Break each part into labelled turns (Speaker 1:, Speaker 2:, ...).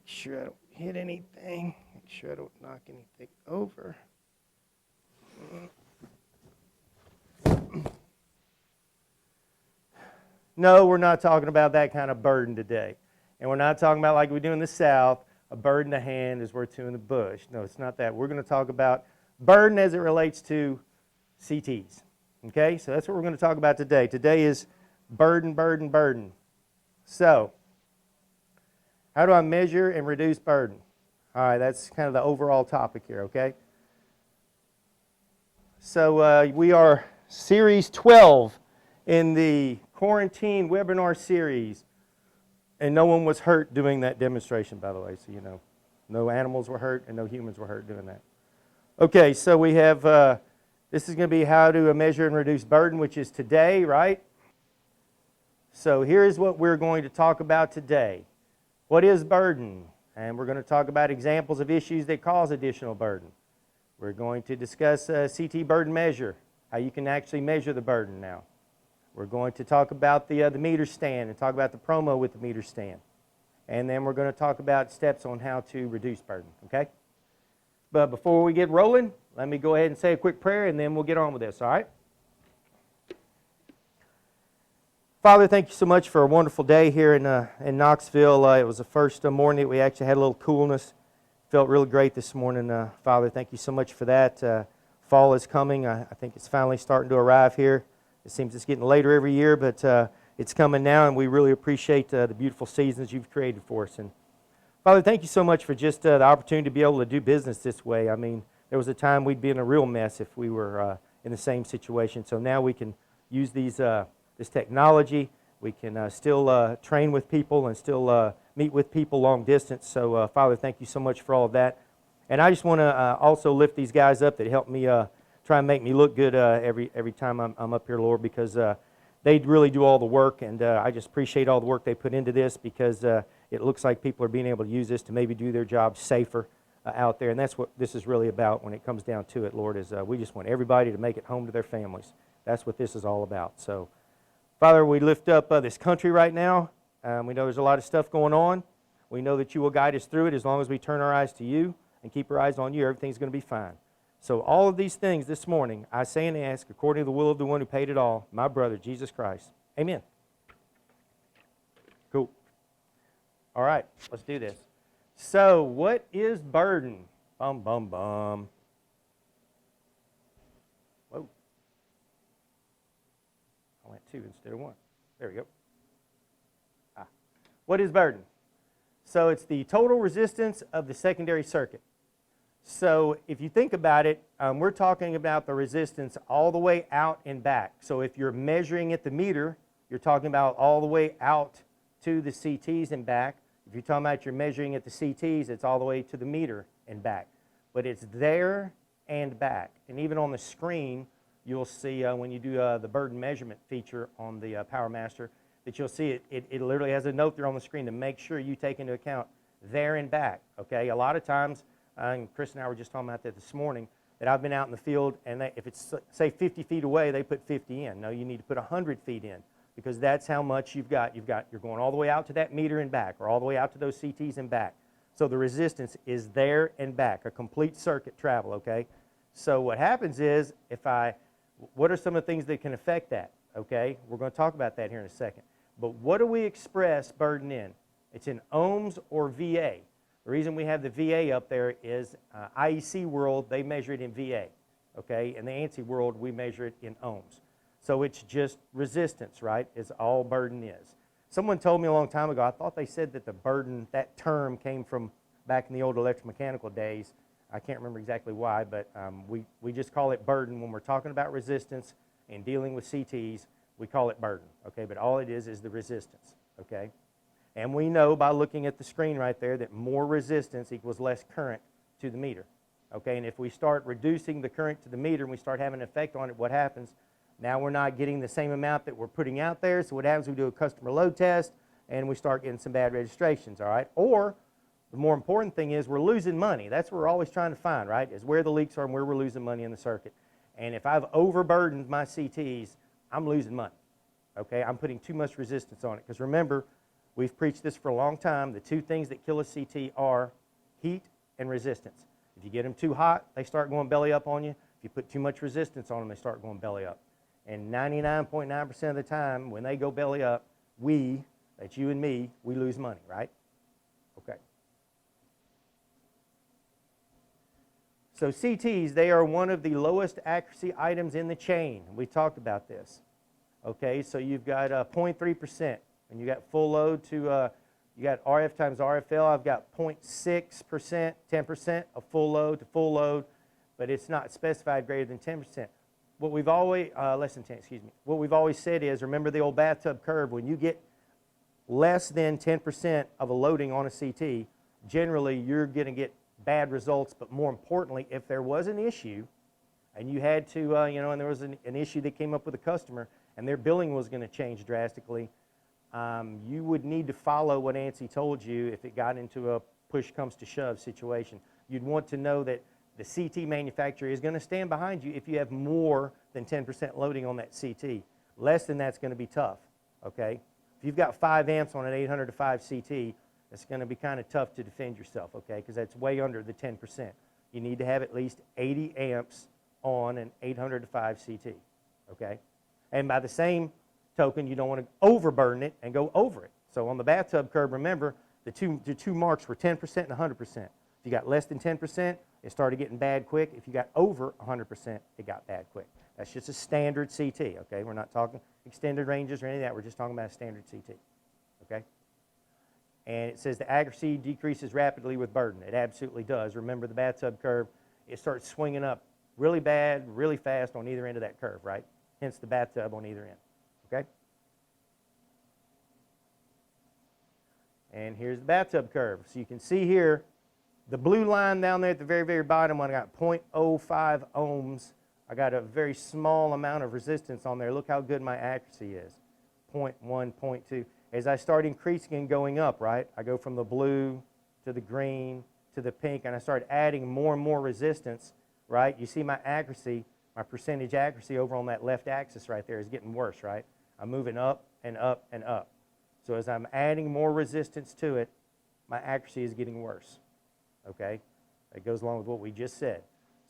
Speaker 1: sure I don't hit anything. Make sure I don't knock anything over. No, we're not talking about that kind of burden today. And we're not talking about like we do in the South, a bird in the hand is worth two in the bush. No, it's not that. We're going to talk about burden as it relates to CTs. Okay, so that's what we're going to talk about today. Today is burden, burden, burden. So, how do I measure and reduce burden? All right, that's kind of the overall topic here, okay? So we are series 12 in the quarantine webinar series. And no one was hurt doing that demonstration, by the way, so you know. No animals were hurt and no humans were hurt doing that. Okay, so we have, this is going to be how to measure and reduce burden, which is today, right? So here's what we're going to talk about today. What is burden? And we're going to talk about examples of issues that cause additional burden. We're going to discuss CT burden measure, how you can actually measure the burden now. We're going to talk about the meter stand and talk about the promo with the meter stand. And then we're going to talk about steps on how to reduce burden, okay? But before we get rolling, let me go ahead and say a quick prayer and then we'll get on with this, all right? Father, thank you so much for a wonderful day here in Knoxville. It was the first morning that we actually had a little coolness. Felt really great this morning. Father, thank you so much for that. Fall is coming. I think it's finally starting to arrive here. It seems it's getting later every year, but it's coming now, and we really appreciate the beautiful seasons you've created for us. And Father, thank you so much for just the opportunity to be able to do business this way. I mean, there was a time we'd be in a real mess if we were in the same situation. So now we can use these this technology. We can still train with people and still meet with people long distance. So, Father, thank you so much for all of that. And I just want to also lift these guys up that help me try and make me look good every time I'm up here, Lord, because they really do all the work, and I just appreciate all the work they put into this because it looks like people are being able to use this to maybe do their jobs safer out there. And that's what this is really about when it comes down to it, Lord, is we just want everybody to make it home to their families. That's what this is all about. So, Father, we lift up this country right now. We know there's a lot of stuff going on. We know that you will guide us through it as long as we turn our eyes to you and keep our eyes on you. Everything's going to be fine. So all of these things this morning, I say and ask, according to the will of the one who paid it all, my brother, Jesus Christ. Amen. Cool. All right, let's do this. So what is burden? Bum, bum, bum. Whoa. I went 2 instead of 1. There we go. What is burden? So it's the total resistance of the secondary circuit. So if you think about it, we're talking about the resistance all the way out and back. So if you're measuring at the meter, you're talking about all the way out to the CTs and back. If you're talking about you're measuring at the CTs, it's all the way to the meter and back. But it's there and back. And even on the screen, you'll see when you do the burden measurement feature on the PowerMaster, that you'll see it literally has a note there on the screen to make sure you take into account there and back. Okay, a lot of times, and Chris and I were just talking about that this morning, that I've been out in the field, and if it's, say, 50 feet away, they put 50 in. No, you need to put 100 feet in, because that's how much you've got. You're going all the way out to that meter and back, or all the way out to those CTs and back. So the resistance is there and back, a complete circuit travel, okay? So what happens is, what are some of the things that can affect that, okay? We're going to talk about that here in a second. But what do we express burden in? It's in ohms or VA. The reason we have the VA up there is IEC world, they measure it in VA, okay? In the ANSI world, we measure it in ohms. So it's just resistance, right, is all burden is. Someone told me a long time ago, I thought they said that the burden, that term came from back in the old electromechanical days. I can't remember exactly why, but we just call it burden when we're talking about resistance and dealing with CTs. We call it burden, okay? But all it is the resistance, okay? And we know by looking at the screen right there that more resistance equals less current to the meter, okay? And if we start reducing the current to the meter and we start having an effect on it, what happens? Now we're not getting the same amount that we're putting out there, so what happens, we do a customer load test and we start getting some bad registrations, all right? Or the more important thing is we're losing money. That's what we're always trying to find, right, is where the leaks are and where we're losing money in the circuit. And if I've overburdened my CTs, I'm losing money, okay? I'm putting too much resistance on it, because remember, We've preached this for a long time. The two things that kill a CT are heat and resistance. If you get them too hot, they start going belly up on you. If you put too much resistance on them, they start going belly up. And 99.9% of the time, when they go belly up, that's you and me, we lose money, right? Okay. So CTs, they are one of the lowest accuracy items in the chain. We talked about this. Okay, so you've got 0.3%, and you got full load to, you got RF times RFL. I've got 0.6%, 10% of full load to full load, but it's not specified greater than 10%. What we've always, less than 10, excuse me. What we've always said is, remember the old bathtub curve, when you get less than 10% of a loading on a CT, generally you're going to get bad results, but more importantly, if there was an issue, and you had to, and there was an issue that came up with a customer, and their billing was going to change drastically, you would need to follow what ANSI told you if it got into a push comes to shove situation. You'd want to know that the CT manufacturer is going to stand behind you if you have more than 10% loading on that CT. Less than that's going to be tough, okay? If you've got 5 amps on an 800 to 5 CT, it's going to be kind of tough to defend yourself, okay, because that's way under the 10%. You need to have at least 80 amps on an 800 to 5 CT, okay? And by the same token, you don't want to overburden it and go over it. So on the bathtub curve, remember, the two marks were 10% and 100%. If you got less than 10%, it started getting bad quick. If you got over 100%, it got bad quick. That's just a standard CT, okay? We're not talking extended ranges or any of that. We're just talking about a standard CT, okay? And it says the accuracy decreases rapidly with burden. It absolutely does. Remember the bathtub curve, it starts swinging up really bad, really fast on either end of that curve, right? Hence the bathtub on either end, okay? And here's the bathtub curve. So you can see here, the blue line down there at the very, very bottom, when I got 0.05 ohms, I got a very small amount of resistance on there. Look how good my accuracy is, 0.1, 0.2. As I start increasing and going up, right, I go from the blue to the green to the pink, and I start adding more and more resistance, right? You see my accuracy, my percentage accuracy over on that left axis right there is getting worse, right? I'm moving up and up and up. So as I'm adding more resistance to it, my accuracy is getting worse, okay? It goes along with what we just said.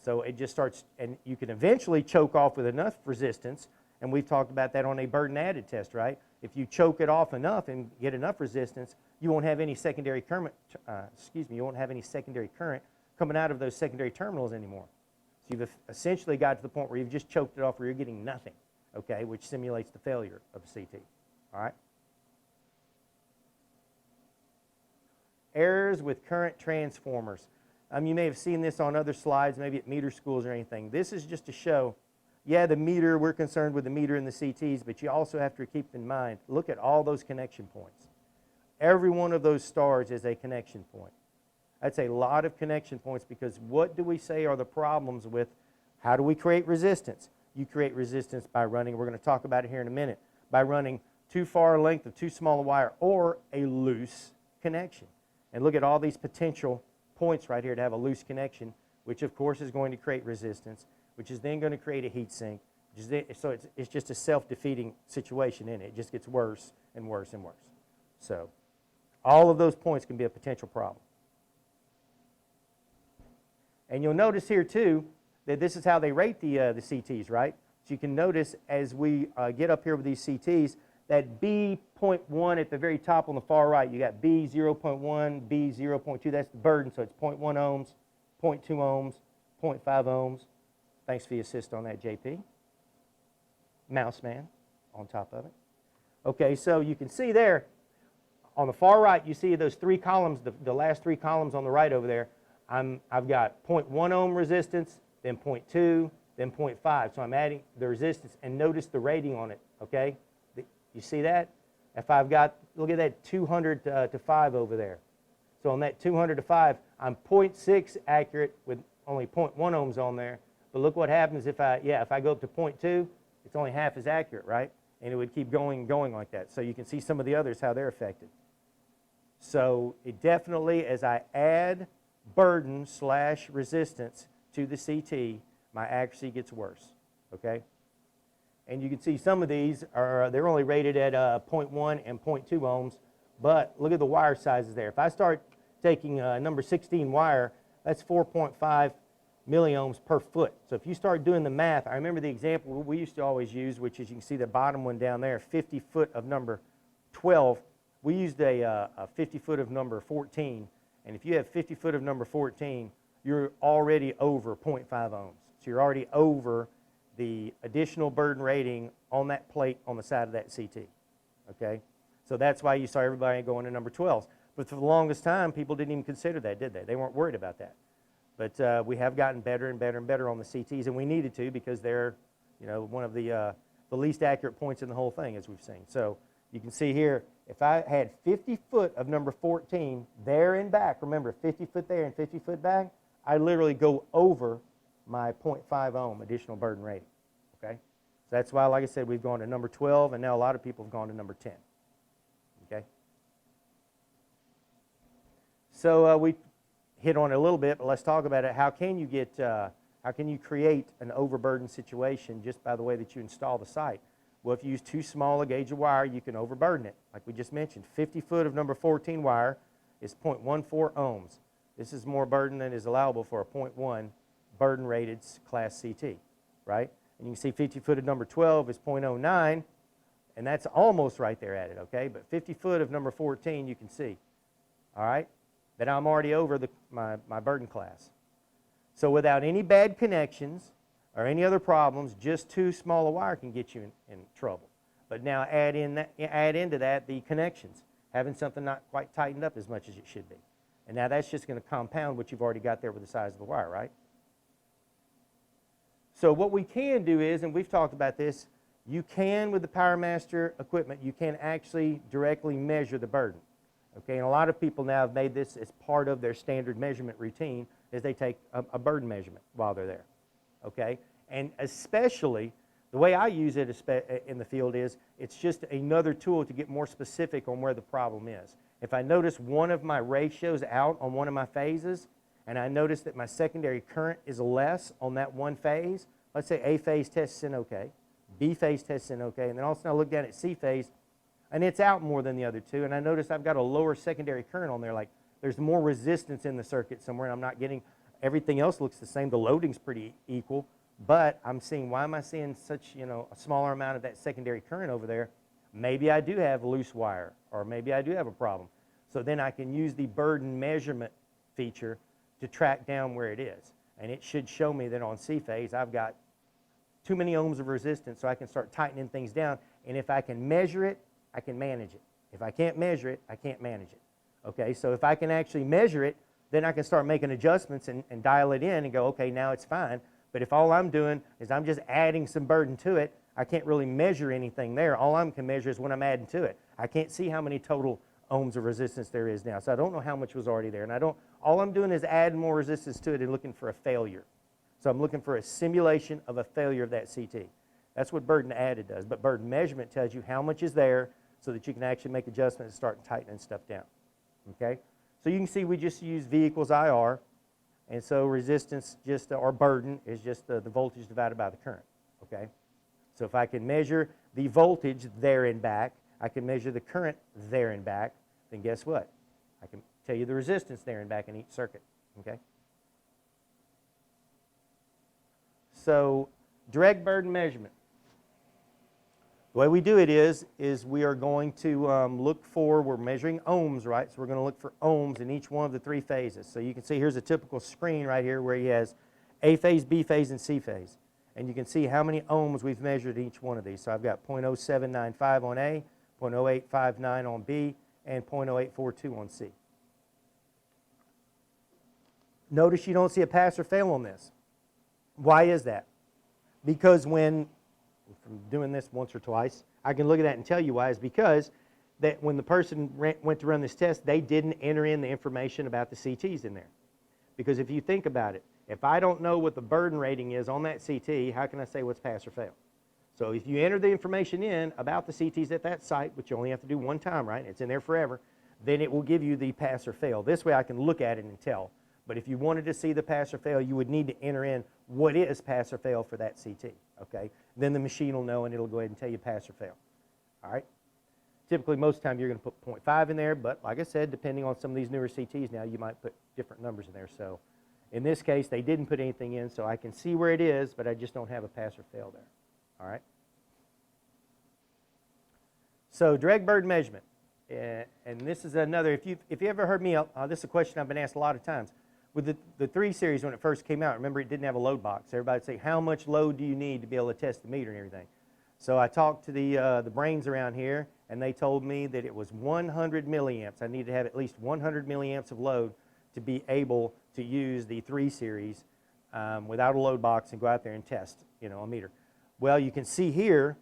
Speaker 1: So it just starts, and you can eventually choke off with enough resistance, and we've talked about that on a burden added test, right? If you choke it off enough and get enough resistance, you won't have any secondary current, you won't have any secondary current coming out of those secondary terminals anymore. So you've essentially got to the point where you've just choked it off where you're getting nothing, okay, which simulates the failure of a CT, all right? Errors with current transformers. You may have seen this on other slides, maybe at meter schools or anything. This is just to show, yeah, the meter, we're concerned with the meter and the CTs, but you also have to keep in mind, look at all those connection points. Every one of those stars is a connection point. That's a lot of connection points, because what do we say are the problems with how do we create resistance? You create resistance by running, we're going to talk about it here in a minute, by running too far a length of too small a wire or a loose connection. And look at all these potential points right here to have a loose connection, which of course is going to create resistance, which is then going to create a heat sink. So it's just a self-defeating situation in it. It just gets worse and worse and worse. So all of those points can be a potential problem. And you'll notice here too that this is how they rate the CTs, right? So you can notice as we get up here with these CTs, that B.1 at the very top on the far right, you got B 0.1, B 0.2, that's the burden, so it's 0.1 ohms, 0.2 ohms, 0.5 ohms. Thanks for the assist on that, JP. Mouse man on top of it. Okay, so you can see there, on the far right, you see those 3 columns, the last 3 columns on the right over there. I've got 0.1 ohm resistance, then 0.2, then 0.5. So I'm adding the resistance, and notice the rating on it, okay? You see that? If I've got, look at that 200 to 5 over there. So on that 200 to 5, I'm 0.6 accurate with only 0.1 ohms on there. But look what happens if I go up to 0.2, it's only half as accurate, right? And it would keep going like that. So you can see some of the others, how they're affected. So it definitely, as I add burden / resistance to the CT, my accuracy gets worse, okay? And you can see some of these they're only rated at 0.1 and 0.2 ohms, But look at the wire sizes there. If I start taking number 16 wire, that's 4.5 milliohms per foot. So if you start doing the math, I remember the example we used to always use, which is you can see the bottom one down there, 50 foot of number 12. We used a 50 foot of number 14. And if you have 50 foot of number 14, you're already over 0.5 ohms. So you're already over the additional burden rating on that plate on the side of that CT. Okay? So that's why you saw everybody going to number 12s. But for the longest time, people didn't even consider that, did they? They weren't worried about that. But we have gotten better and better and better on the CTs, and we needed to because they're, you know, one of the least accurate points in the whole thing, as we've seen. So you can see here, if I had 50 foot of number 14 there and back, remember 50 foot there and 50 foot back, I literally go over my 0.5 ohm additional burden rating. Okay? So that's why, like I said, we've gone to number 12, and now a lot of people have gone to number 10. Okay? So we hit on it a little bit, but let's talk about it. How can you create an overburden situation just by the way that you install the site? Well, if you use too small a gauge of wire, you can overburden it. Like we just mentioned, 50 foot of number 14 wire is 0.14 ohms. This is more burden than is allowable for a 0.1 burden rated class CT, right? And you can see 50 foot of number 12 is 0.09, and that's almost right there at it, okay? But 50 foot of number 14, you can see, all right, that I'm already over my burden class. So without any bad connections or any other problems, just too small a wire can get you in trouble. But now add into that the connections, having something not quite tightened up as much as it should be. And now that's just going to compound what you've already got there with the size of the wire, right? So what we can do is, and we've talked about this, you can, with the PowerMaster equipment, you can actually directly measure the burden. Okay, and a lot of people now have made this as part of their standard measurement routine, is they take a burden measurement while they're there. Okay, and especially the way I use it in the field is it's just another tool to get more specific on where the problem is. If I notice one of my ratios out on one of my phases, and I notice that my secondary current is less on that one phase, let's say A phase tests in okay, B phase tests in okay, and then all of a sudden I look down at C phase, and it's out more than the other two, and I notice I've got a lower secondary current on there, like there's more resistance in the circuit somewhere, and I'm not getting, everything else looks the same, the loading's pretty equal, but I'm seeing, why am I seeing such, you know, a smaller amount of that secondary current over there? Maybe I do have loose wire, or maybe I do have a problem. So then I can use the burden measurement feature to track down where it is. And it should show me that on C phase I've got too many ohms of resistance, so I can start tightening things down. And if I can measure it, I can manage it. If I can't measure it, I can't manage it. Okay, so if I can actually measure it, then I can start making adjustments and dial it in and go, okay, now it's fine. But if all I'm doing is I'm just adding some burden to it, I can't really measure anything there. All I can measure is when I'm adding to it. I can't see how many total ohms of resistance there is now. So I don't know how much was already there. And all I'm doing is adding more resistance to it and looking for a failure. So I'm looking for a simulation of a failure of that CT. That's what burden added does. But burden measurement tells you how much is there so that you can actually make adjustments and start tightening stuff down. Okay? So you can see we just use V equals IR. And so resistance, or burden, is just the voltage divided by the current. Okay? So if I can measure the voltage there and back, I can measure the current there and back, then guess what? I can tell you the resistance there and back in each circuit. Okay? So direct burden measurement. The way we do it is we are going to look for, we're measuring ohms, right? So we're going to look for ohms in each one of the three phases. So you can see here's a typical screen right here where he has A phase, B phase, and C phase. And you can see how many ohms we've measured each one of these. So I've got 0.0795 on A, 0.0859 on B, and 0.0842 on C. Notice you don't see a pass or fail on this. Why is that? Because when, from doing this once or twice, I can look at that and tell you why. Is because that when the person went to run this test, they didn't enter in the information about the CTs in there. Because if you think about it, if I don't know what the burden rating is on that CT, how can I say what's pass or fail? So if you enter the information in about the CTs at that site, which you only have to do one time, right? It's in there forever, then it will give you the pass or fail. This way I can look at it and tell. But if you wanted to see the pass or fail, you would need to enter in what is pass or fail for that CT, okay? Then the machine will know and it'll go ahead and tell you pass or fail, all right? typically most of the time you're going to put 0.5 in there, but like I said, depending on some of these newer CTs now, you might put different numbers in there. So in this case, they didn't put anything in, so I can see where it is, but I just don't have a pass or fail there. All right? So direct burden measurement. And this is another, if you ever heard me, this is a question I've been asked a lot of times. With the 3 Series, when it first came out, remember it didn't have a load box. Everybody would say, how much load do you need to be able to test the meter and everything? So I talked to the brains around here, and they told me that it was 100 milliamps. I needed to have at least 100 milliamps of load to be able to use the 3 Series without a load box and go out there and test, a meter. Well, you can see here,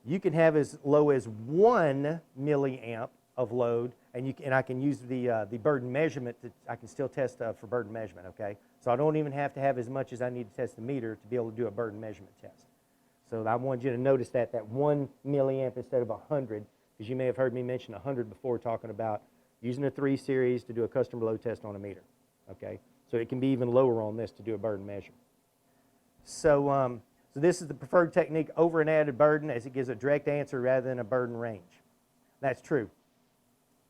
Speaker 1: you can have as low as 1 milliamp of load, and I can use the burden measurement. I can still test for burden measurement, okay? So I don't even have to have as much as I need to test the meter to be able to do a burden measurement test. So I want you to notice that 1 milliamp instead of 100, because you may have heard me mention 100 before talking about using a 3 Series to do a custom load test on a meter, okay? So it can be even lower on this to do a burden measure. So this is the preferred technique over an added burden, as it gives a direct answer rather than a burden range. That's true.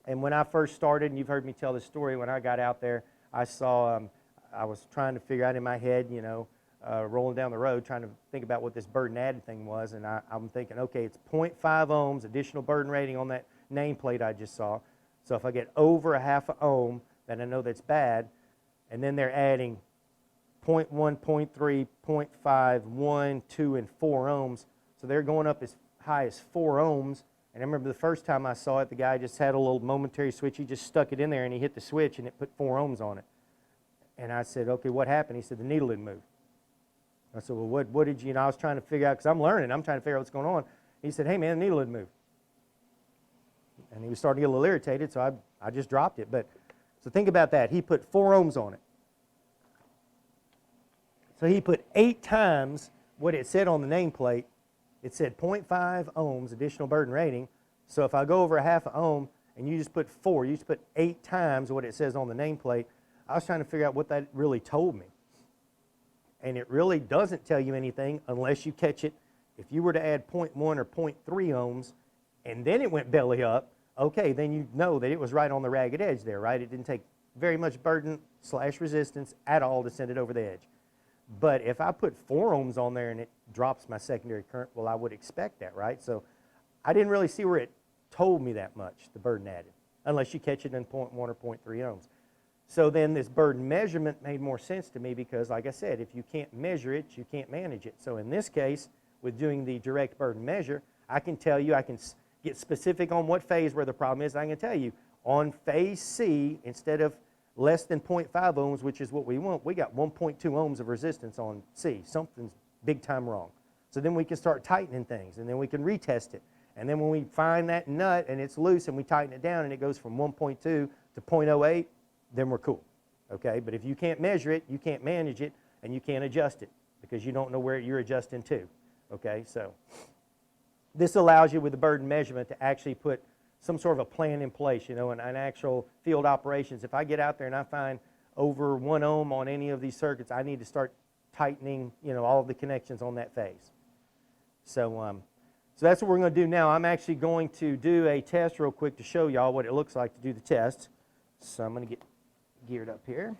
Speaker 1: And when I first started, and you've heard me tell this story, when I got out there, I saw, I was trying to figure out in my head, rolling down the road, trying to think about what this burden added thing was, and I'm thinking, okay, it's 0.5 ohms, additional burden rating on that nameplate I just saw. So if I get over a half an ohm, then I know that's bad, and then they're adding 0.1, 0.3, 0.5, 1, 2, and 4 ohms, so they're going up as high as 4 ohms. And I remember the first time I saw it, the guy just had a little momentary switch. He just stuck it in there, and he hit the switch, and it put 4 ohms on it. And I said, okay, what happened? He said, the needle didn't move. I said, well, what did you, I was trying to figure out, because I'm learning. I'm trying to figure out what's going on. He said, hey, man, the needle didn't move. And he was starting to get a little irritated, so I just dropped it. So think about that. He put 4 ohms on it. So he put 8 times what it said on the nameplate. It said 0.5 ohms additional burden rating. So if I go over a half an ohm and you just put 4, you just put 8 times what it says on the nameplate, I was trying to figure out what that really told me. And it really doesn't tell you anything unless you catch it. If you were to add 0.1 or 0.3 ohms and then it went belly up, okay, then you know that it was right on the ragged edge there, right? It didn't take very much burden / resistance at all to send it over the edge. But if I put 4 ohms on there and it drops my secondary current, well, I would expect that, right? So I didn't really see where it told me that much, the burden added, unless you catch it in 0.1 or 0.3 ohms. So then this burden measurement made more sense to me because, like I said, if you can't measure it, you can't manage it. So in this case, with doing the direct burden measure, I can tell you, I can get specific on what phase where the problem is. I can tell you, on phase C, instead of less than 0.5 ohms, which is what we want, we got 1.2 ohms of resistance on C. Something's big time wrong. So then we can start tightening things, and then we can retest it. And then when we find that nut and it's loose and we tighten it down and it goes from 1.2 to 0.08, then we're cool, okay? But if you can't measure it, you can't manage it, and you can't adjust it because you don't know where you're adjusting to, okay? So this allows you with the burden measurement to actually put some sort of a plan in place, an actual field operations. If I get out there and I find over 1 ohm on any of these circuits, I need to start tightening, all of the connections on that phase. So that's what we're going to do now. I'm actually going to do a test real quick to show y'all what it looks like to do the test. So I'm going to get geared up here.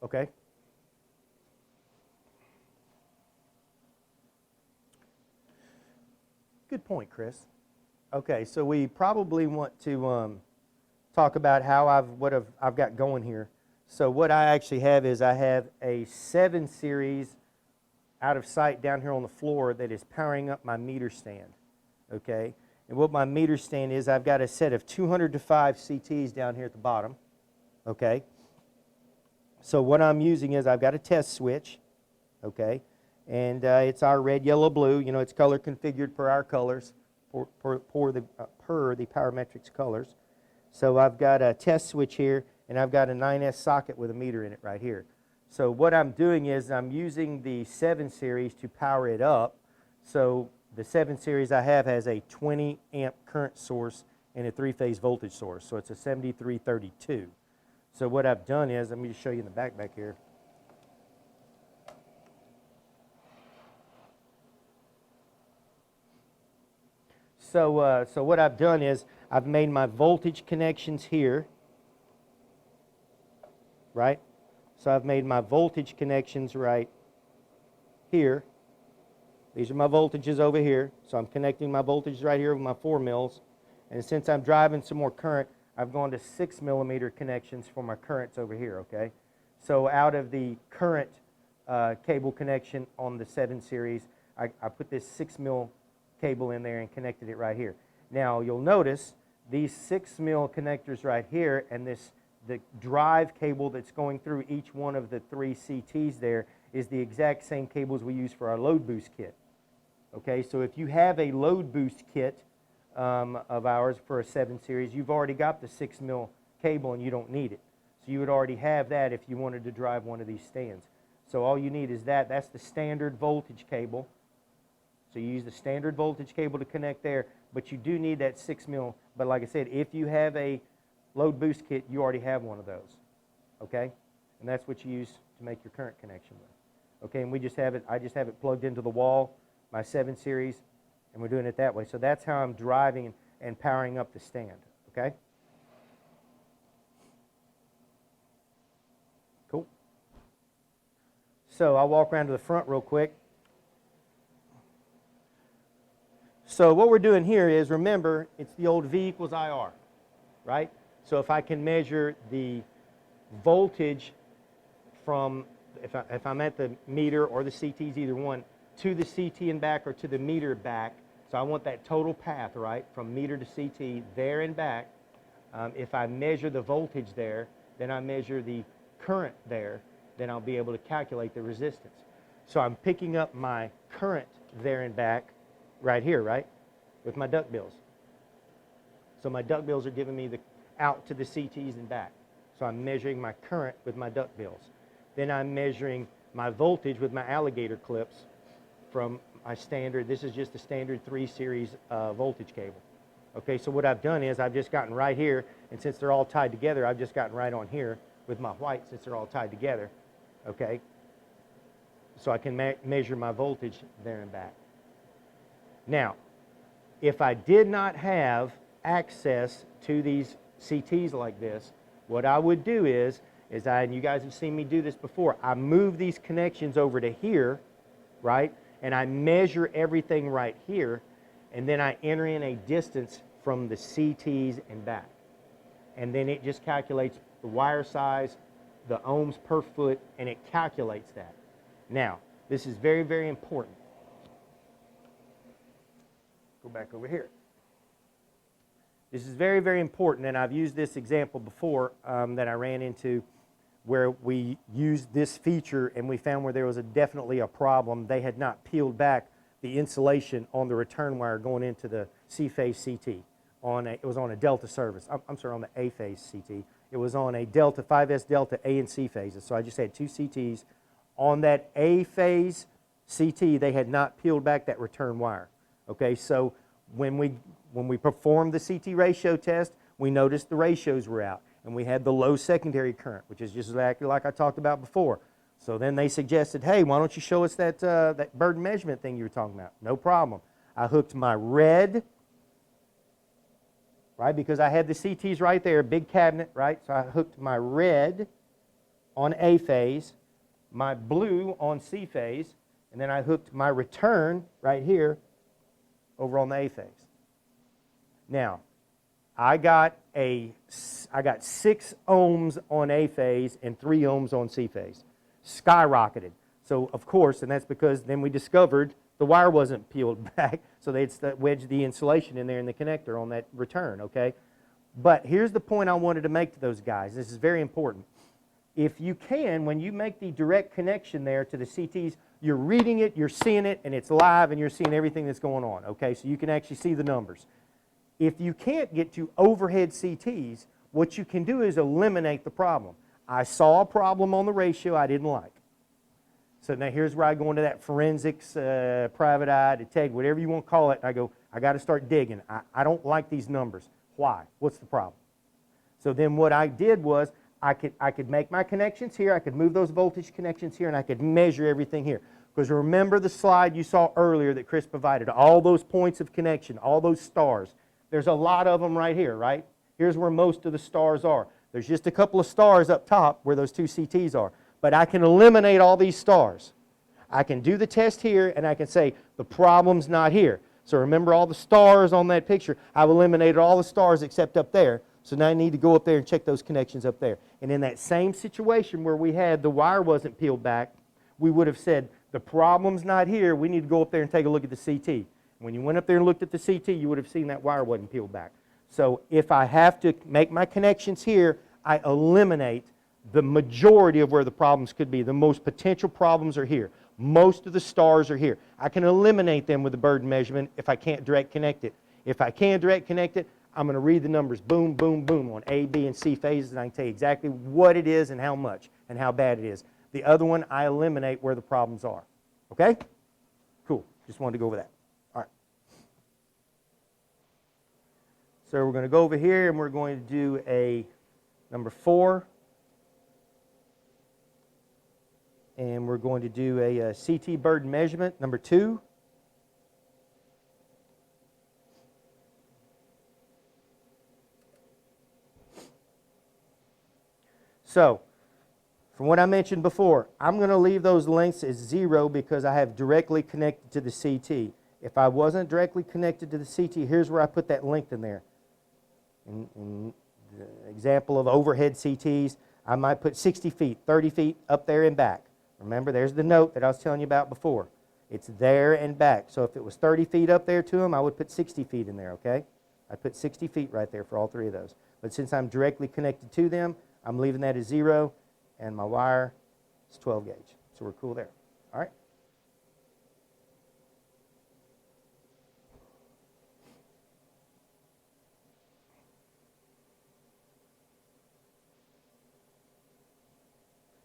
Speaker 1: Okay. Good point, Chris. Okay, so we probably want to talk about how I've got going here. So what I actually have is I have a 7 Series out of sight down here on the floor that is powering up my meter stand. Okay, and what my meter stand is, I've got a set of 200 to 5 CTs down here at the bottom. Okay. So what I'm using is I've got a test switch, okay, and it's our red, yellow, blue. It's color configured per our colors, per the Powermetrix colors. So I've got a test switch here, and I've got a 9S socket with a meter in it right here. So what I'm doing is I'm using the 7 series to power it up. So the 7 series I have has a 20 amp current source and a 3-phase voltage source. So it's a 7332. So what I've done is, let me just show you in the back here. So what I've done is I've made my voltage connections here, right? So I've made my voltage connections right here. These are my voltages over here. So I'm connecting my voltage right here with my 4 mils. And since I'm driving some more current, I've gone to 6 millimeter connections for my currents over here, okay? So out of the current cable connection on the 7 series, I put this 6 mil cable in there and connected it right here. Now you'll notice these 6 mil connectors right here and the drive cable that's going through each one of the 3 CTs there is the exact same cables we use for our load boost kit. Okay, so if you have a load boost kit of ours for a 7 series, you've already got the 6 mil cable and you don't need it. So you would already have that if you wanted to drive one of these stands. So all you need is that. That's the standard voltage cable. So you use the standard voltage cable to connect there, but you do need that 6 mil. But like I said, if you have a load boost kit, you already have one of those. Okay? And that's what you use to make your current connection with. Okay, and we just have it, I just have it plugged into the wall, my 7 series, and we're doing it that way. So that's how I'm driving and powering up the stand. Okay? Cool. So I'll walk around to the front real quick. So what we're doing here is, remember, it's the old V equals IR, right? So if I can measure the voltage from, if I'm at the meter or the CTs, either one, to the CT and back or to the meter back, so I want that total path, right, from meter to CT, there and back. If I measure the voltage there, then I measure the current there, then I'll be able to calculate the resistance. So I'm picking up my current there and back right here, right, with my duckbills. So my duckbills are giving me the out to the CTs and back. So I'm measuring my current with my duckbills. Then I'm measuring my voltage with my alligator clips from my standard. This is just a standard 3 series voltage cable. Okay, so what I've done is I've just gotten right here, and since they're all tied together, I've just gotten right on here with my white since they're all tied together. Okay, so I can measure my voltage there and back. Now, if I did not have access to these CTs like this, what I would do is and you guys have seen me do this before, I move these connections over to here, right, and I measure everything right here, and then I enter in a distance from the CTs and back. And then it just calculates the wire size, the ohms per foot, and it calculates that. Now, this is very, very important. Go back over here. This is very, very important, and I've used this example before that I ran into where we used this feature and we found where there was definitely a problem. They had not peeled back the insulation on the return wire going into the C-phase CT. It was on a Delta service. I'm sorry, on the A-phase CT. It was on a Delta, 5S Delta A and C phases. So I just had 2 CTs. On that A-phase CT, they had not peeled back that return wire. Okay, so when we performed the CT ratio test, we noticed the ratios were out, and we had the low secondary current, which is just exactly like I talked about before. So then they suggested, hey, why don't you show us that burden measurement thing you were talking about? No problem. I hooked my red, right, because I had the CTs right there, big cabinet, right? So I hooked my red on A phase, my blue on C phase, and then I hooked my return right here over on the A phase. Now, I got 6 ohms on A phase and 3 ohms on C phase. Skyrocketed. So, of course, and that's because then we discovered the wire wasn't peeled back, so they wedged the insulation in there in the connector on that return, okay? But here's the point I wanted to make to those guys. This is very important. If you can, when you make the direct connection there to the CTs, you're reading it, you're seeing it, and it's live, and you're seeing everything that's going on, okay? So you can actually see the numbers. If you can't get to overhead CTs, what you can do is eliminate the problem. I saw a problem on the ratio I didn't like. So now here's where I go into that forensics, private eye, detect, whatever you want to call it. I go, I got to start digging. I don't like these numbers. Why? What's the problem? So then what I did was I could make my connections here. I could move those voltage connections here, and I could measure everything here. Because remember the slide you saw earlier that Chris provided, all those points of connection, all those stars. There's a lot of them right here, right? Here's where most of the stars are. There's just a couple of stars up top where those two CTs are. But I can eliminate all these stars. I can do the test here, and I can say the problem's not here. So remember all the stars on that picture. I've eliminated all the stars except up there. So now I need to go up there and check those connections up there. And in that same situation where we had the wire wasn't peeled back, we would have said the problem's not here. We need to go up there and take a look at the CT. When you went up there and looked at the CT, you would have seen that wire wasn't peeled back. So if I have to make my connections here, I eliminate the majority of where the problems could be. The most potential problems are here. Most of the stars are here. I can eliminate them with the burden measurement if I can't direct connect it. If I can direct connect it, I'm going to read the numbers boom, boom, boom on A, B, and C phases, and I can tell you exactly what it is and how much and how bad it is. The other one, I eliminate where the problems are. Okay? Cool. Just wanted to go over that. All right. So we're going to go over here, and we're going to do a number 4. And we're going to do a CT burden measurement, number 2. So, from what I mentioned before, I'm going to leave those lengths as 0 because I have directly connected to the CT. If I wasn't directly connected to the CT, here's where I put that length in there. In the example of overhead CTs, I might put 60 feet, 30 feet up there and back. Remember, there's the note that I was telling you about before. It's there and back. So if it was 30 feet up there to them, I would put 60 feet in there, okay? I'd put 60 feet right there for all 3 of those. But since I'm directly connected to them, I'm leaving that as 0, and my wire is 12 gauge. So we're cool there. All right?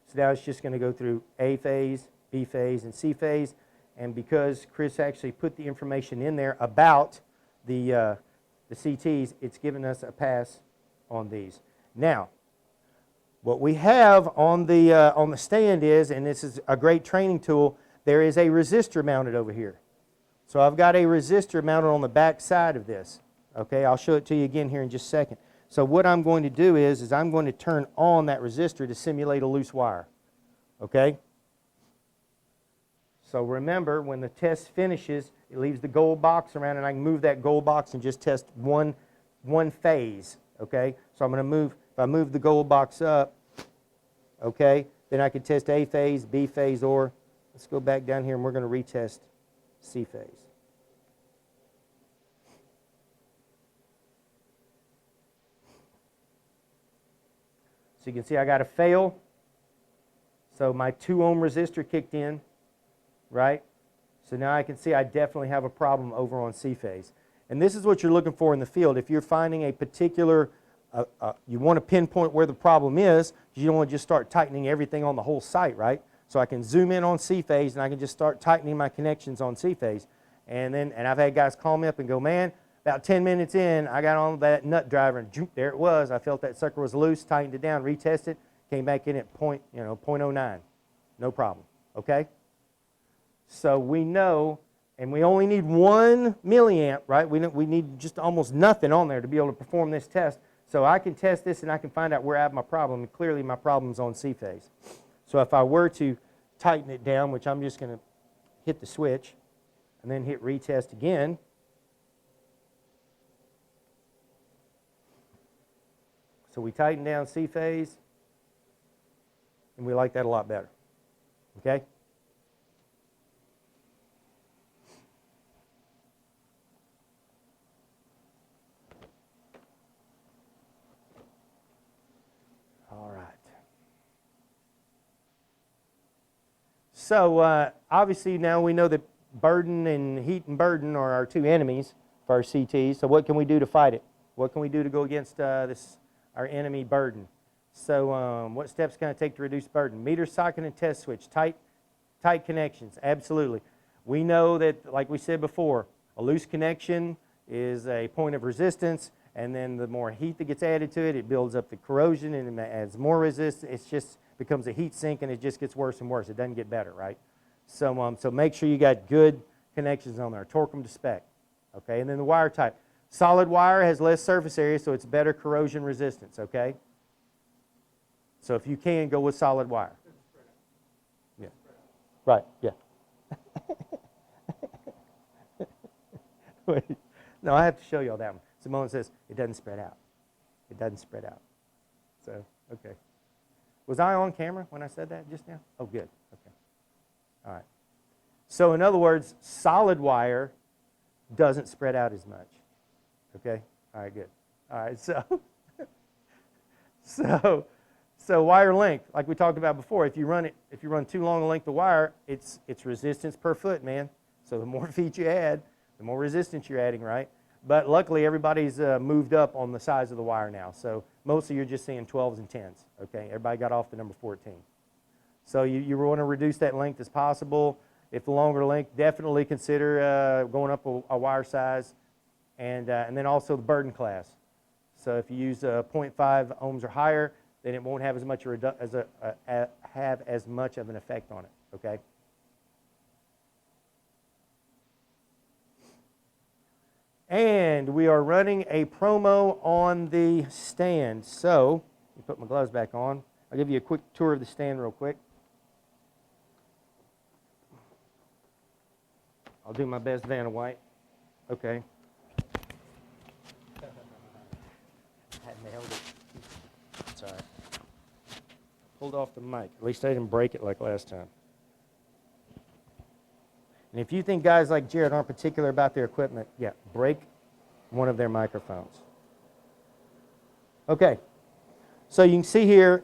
Speaker 1: So now it's just going to go through A phase, B phase, and C phase. And because Chris actually put the information in there about the CTs, it's given us a pass on these. Now, what we have on the stand is, and this is a great training tool, there is a resistor mounted over here. So I've got a resistor mounted on the back side of this. Okay, I'll show it to you again here in just a second. So what I'm going to do is I'm going to turn on that resistor to simulate a loose wire. Okay? So remember, when the test finishes, it leaves the gold box around, and I can move that gold box and just test one phase. Okay? So I'm going to move, if I move the gold box up, okay, then I could test A phase, B phase, or let's go back down here and we're going to retest C phase. So you can see I got a fail. So my 2 ohm resistor kicked in, right? So now I can see I definitely have a problem over on C phase. And this is what you're looking for in the field. If you're finding a particular, you want to pinpoint where the problem is, you don't want to just start tightening everything on the whole site, right? So I can zoom in on C phase and I can just start tightening my connections on C phase. And I've had guys call me up and go, man, about 10 minutes in, I got on that nut driver and joop, there it was. I felt that sucker was loose, tightened it down, retested, came back in at 0.09. No problem, okay? So we know, and we only need 1 milliamp, right? We need just almost nothing on there to be able to perform this test. So I can test this and I can find out where I have my problem. And clearly my problem's on C phase. So if I were to tighten it down, which I'm just going to hit the switch and then hit retest again. So we tighten down C phase, and we like that a lot better. Okay? All right. So obviously now we know that burden and heat and burden are our 2 enemies for our CTs. So what can we do to fight it? What can we do to go against this our enemy burden. So what steps can I take to reduce burden? Meter, socket, and test switch. Tight connections, absolutely. We know that, like we said before, a loose connection is a point of resistance, and then the more heat that gets added to it, it builds up the corrosion and it adds more resistance. It just becomes a heat sink, and it just gets worse and worse. It doesn't get better, right? So make sure you got good connections on there. Torque them to spec. Okay, and then the wire type. Solid wire has less surface area, so it's better corrosion resistance, okay? So if you can, go with solid wire. Yeah. Right, yeah. Wait. No, I have to show you all that one. Simone says, it doesn't spread out. It doesn't spread out. So, okay. Was I on camera when I said that just now? Oh, good. Okay. All right. So in other words, solid wire doesn't spread out as much. Okay? All right, good. All right, so wire length, like we talked about before, if you run too long a length of wire, it's resistance per foot, man. So the more feet you add, the more resistance you're adding, right? But luckily, everybody's moved up on the size of the wire now. So mostly you're just seeing 12s and 10s, okay? Everybody got off the number 14. So you want to reduce that length as possible. If the longer length, definitely consider going up a wire size, and then also the burden class. So if you use 0.5 ohms or higher, then it won't have as much of an effect on it. Okay. And we are running a promo on the stand. So let me put my gloves back on. I'll give you a quick tour of the stand real quick. I'll do my best Vanna White. Okay. I nailed it. It's all right. Pulled off the mic. At least I didn't break it like last time. And if you think guys like Jared aren't particular about their equipment, yeah, break one of their microphones. Okay. So you can see here,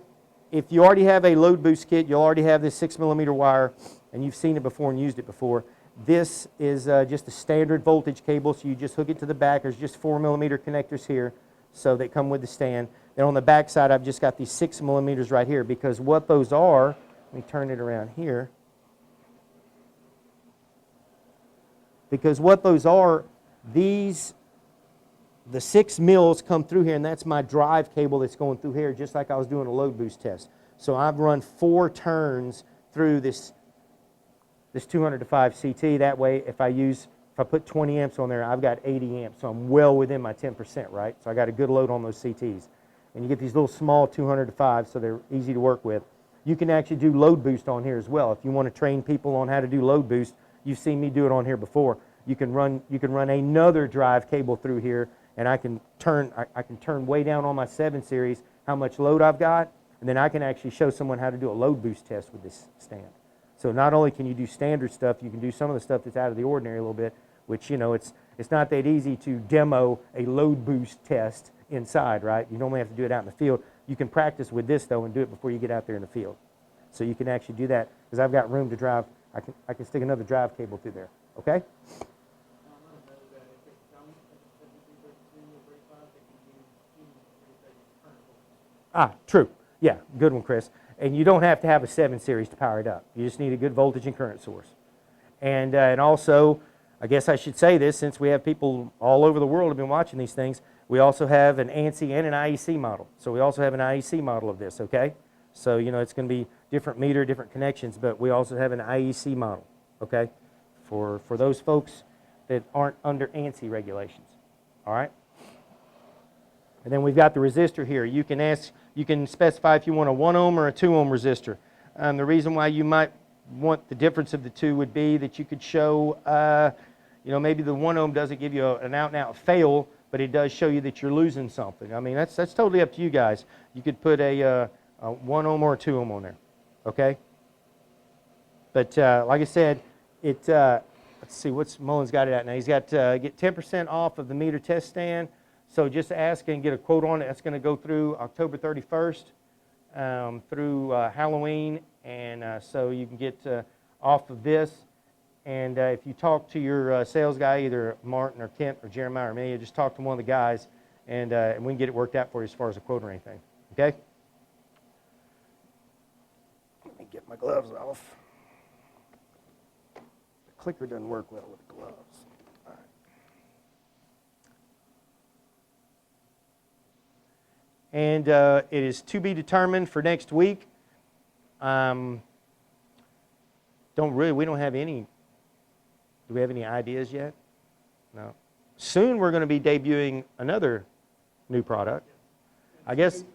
Speaker 1: if you already have a load boost kit, you'll already have this 6mm wire, and you've seen it before and used it before. This is just a standard voltage cable, so you just hook it to the back. There's just 4mm connectors here, so they come with the stand. Then on the back side, I've just got these 6mm right here, because what those are, let me turn it around here. Because what those are, the 6 mils come through here, and that's my drive cable that's going through here, just like I was doing a load boost test. So I've run 4 turns through this 200 to 5 CT. That way, if I put 20 amps on there, I've got 80 amps, so I'm well within my 10%, right? So I got a good load on those CTs. And you get these little small 200 to 5, so they're easy to work with. You can actually do load boost on here as well. If you want to train people on how to do load boost, you've seen me do it on here before. You can run another drive cable through here, and I can turn way down on my 7 series how much load I've got, and then I can actually show someone how to do a load boost test with this stand. So not only can you do standard stuff, you can do some of the stuff that's out of the ordinary a little bit, which, you know, it's not that easy to demo a load boost test inside, right? You normally have to do it out in the field. You can practice with this, though, and do it before you get out there in the field. So you can actually do that, because I've got room to drive. I can stick another drive cable through there, okay? Ah, true. Yeah, good one, Chris. And you don't have to have a 7 series to power it up. You just need a good voltage and current source. And also, I guess I should say this, since we have people all over the world who have been watching these things, we also have an ANSI and an IEC model. So we also have an IEC model of this, okay? So, you know, it's going to be different meter, different connections, but we also have an IEC model, okay? For those folks that aren't under ANSI regulations, all right? And then we've got the resistor here. You can specify if you want a 1 ohm or a 2 ohm resistor. The reason why you might want the difference of the two would be that you could show, you know, maybe the 1 ohm doesn't give you an out-and-out fail, but it does show you that you're losing something. I mean, that's totally up to you guys. You could put a 1 ohm or a 2 ohm on there, okay? But like I said, let's see, what's Mullen's got it at now. He's got get 10% off of the meter test stand. So just ask and get a quote on it. That's going to go through October 31st through Halloween, and so you can get off of this. And if you talk to your sales guy, either Martin or Kent or Jeremiah or me, or just talk to one of the guys, and we can get it worked out for you as far as a quote or anything. Okay? Let me get my gloves off. The clicker doesn't work well with the gloves. All right. And it is to be determined for next week. We don't have any. Do we have any ideas yet? No. Soon we're going to be debuting another new product. I guess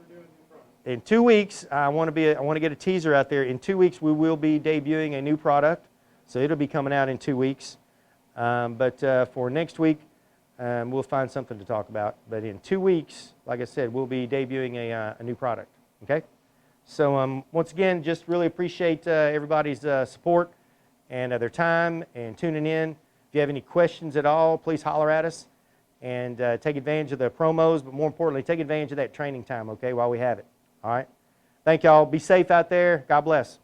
Speaker 1: in 2 weeks, I want to get a teaser out there. In 2 weeks, we will be debuting a new product, so it'll be coming out in 2 weeks. But for next week, we'll find something to talk about. But in 2 weeks, like I said, we'll be debuting a new product. Okay. So once again, just really appreciate everybody's support and their time and tuning in. If you have any questions at all, please holler at us and take advantage of the promos, but more importantly, take advantage of that training time, okay, while we have it. All right? Thank y'all. Be safe out there. God bless.